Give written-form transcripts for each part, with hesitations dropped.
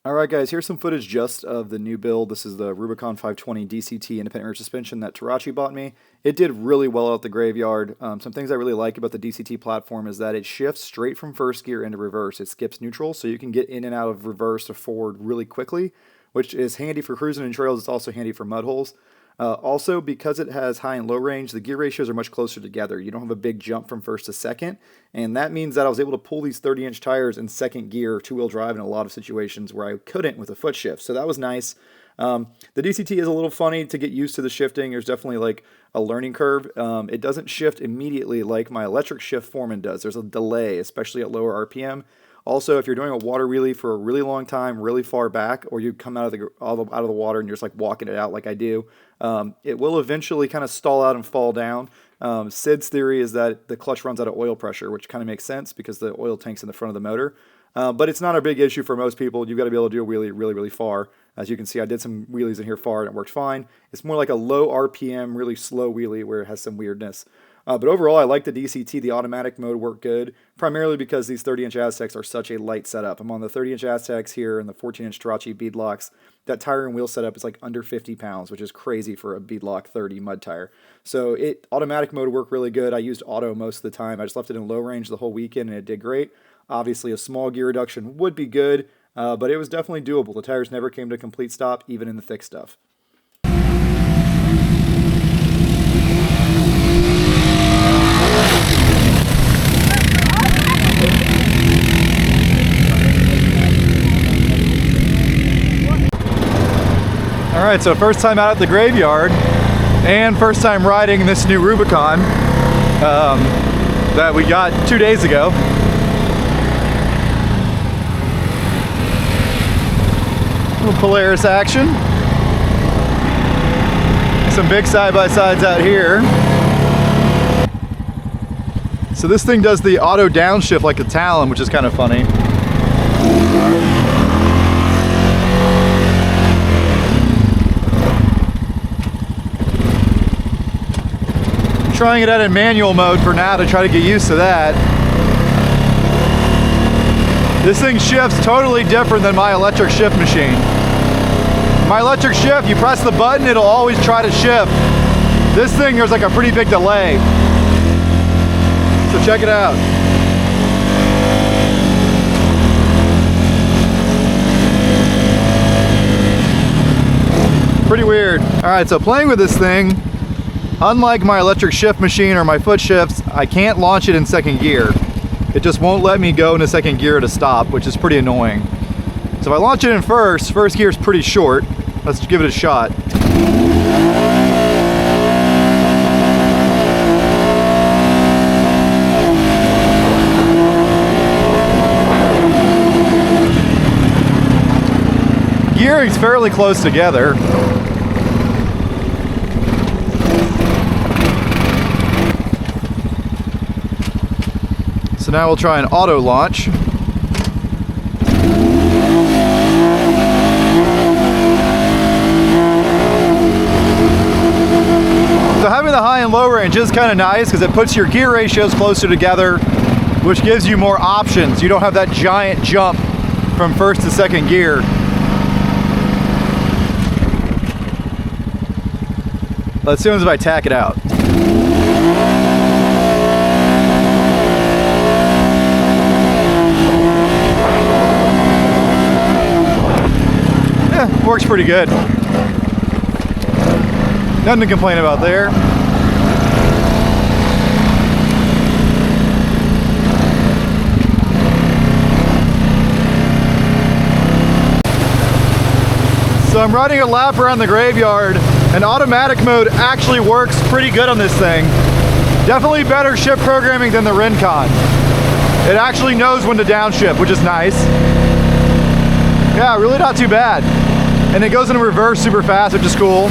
Alright guys, here's some footage just of the new build. This is the Rubicon 520 DCT independent rear suspension that Tarachi bought me. It did really well out the graveyard. Some things I really like about the DCT platform is that it shifts straight from first gear into reverse. It skips neutral, so you can get in and out of reverse to forward really quickly, which is handy for cruising in trails. It's also handy for mud holes. Also, because it has high and low range, the gear ratios are much closer together. You don't have a big jump from first to second, and that means that I was able to pull these 30-inch tires in second gear, two-wheel drive in a lot of situations where I couldn't with a foot shift, so that was nice. The DCT is a little funny to get used to the shifting. There's definitely like a learning curve. It doesn't shift immediately like my electric shift Foreman does. There's a delay, especially at lower RPM. Also, if you're doing a water wheelie for a really long time, really far back, or you come out of the water and you're just like walking it out like I do, it will eventually kind of stall out and fall down. Sid's theory is that the clutch runs out of oil pressure, which kind of makes sense because the oil tank's in the front of the motor. But it's not a big issue for most people. You've got to be able to do a wheelie really, really far. As you can see, I did some wheelies in here far and it worked fine. It's more like a low RPM, really slow wheelie where it has some weirdness. But overall, I like the DCT. The automatic mode worked good, primarily because these 30-inch Aztecs are such a light setup. I'm on the 30-inch Aztecs here and the 14-inch Tarachi beadlocks. That tire and wheel setup is like under 50 pounds, which is crazy for a beadlock 30 mud tire. So automatic mode worked really good. I used auto most of the time. I just left it in low range the whole weekend and it did great. Obviously, a small gear reduction would be good, but it was definitely doable. The tires never came to a complete stop, even in the thick stuff. Alright, so first time out at the graveyard and first time riding this new Rubicon that we got 2 days ago. A little Polaris action. Some big side-by-sides out here. So this thing does the auto downshift like a Talon, which is kind of funny. Trying it out in manual mode for now to try to get used to that. This thing shifts totally different than my electric shift machine. My electric shift, you press the button, it'll always try to shift. This thing, there's like a pretty big delay. So check it out. Pretty weird. All right, so playing with this thing, unlike my electric shift machine or my foot shifts, I can't launch it in second gear. It just won't let me go into second gear to stop, which is pretty annoying. So if I launch it in first gear is pretty short. Let's give it a shot. Gearing's fairly close together. So now we'll try an auto launch. So having the high and low range is kind of nice because it puts your gear ratios closer together, which gives you more options. You don't have that giant jump from first to second gear. As soon as I tack it out. Works pretty good. Nothing to complain about there. So I'm riding a lap around the graveyard and automatic mode actually works pretty good on this thing. Definitely better shift programming than the Rubicon. It actually knows when to downshift, which is nice. Yeah, really not too bad. And it goes into reverse super fast, which is cool.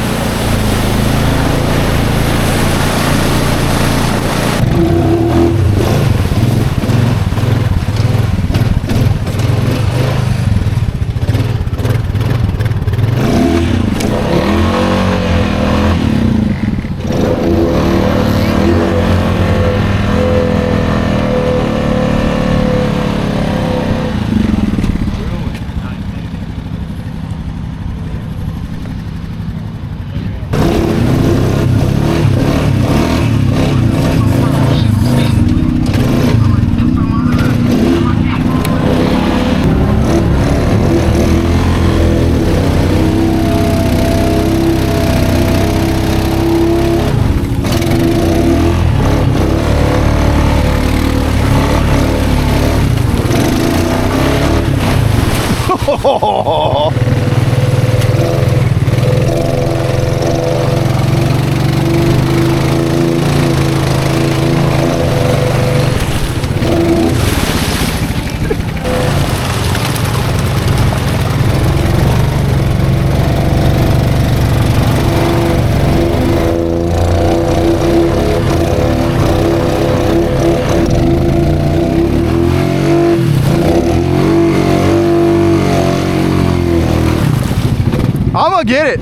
I'm gonna get it.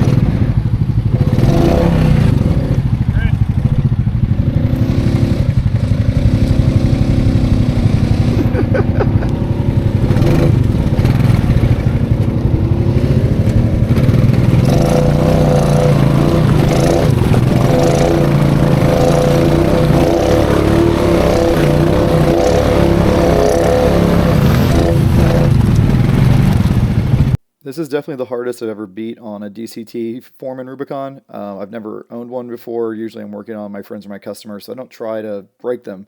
This is definitely the hardest I've ever beat on a DCT form in Rubicon. I've never owned one before. Usually I'm working on my friends or my customers, so I don't try to break them.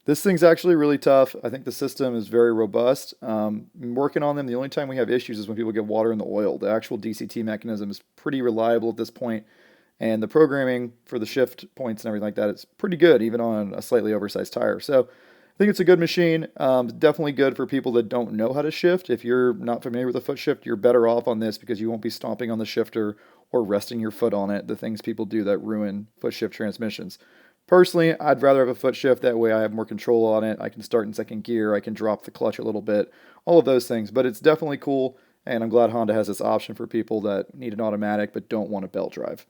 This thing's actually really tough. I think the system is very robust. Working on them, the only time we have issues is when people get water in the oil. The actual DCT mechanism is pretty reliable at this point, and the programming for the shift points and everything like that is pretty good, even on a slightly oversized tire. So I think it's a good machine. Definitely good for people that don't know how to shift. If you're not familiar with a foot shift, you're better off on this because you won't be stomping on the shifter or resting your foot on it, the things people do that ruin foot shift transmissions. Personally, I'd rather have a foot shift. That way I have more control on it. I can start in second gear. I can drop the clutch a little bit, all of those things. But it's definitely cool, and I'm glad Honda has this option for people that need an automatic but don't want a belt drive.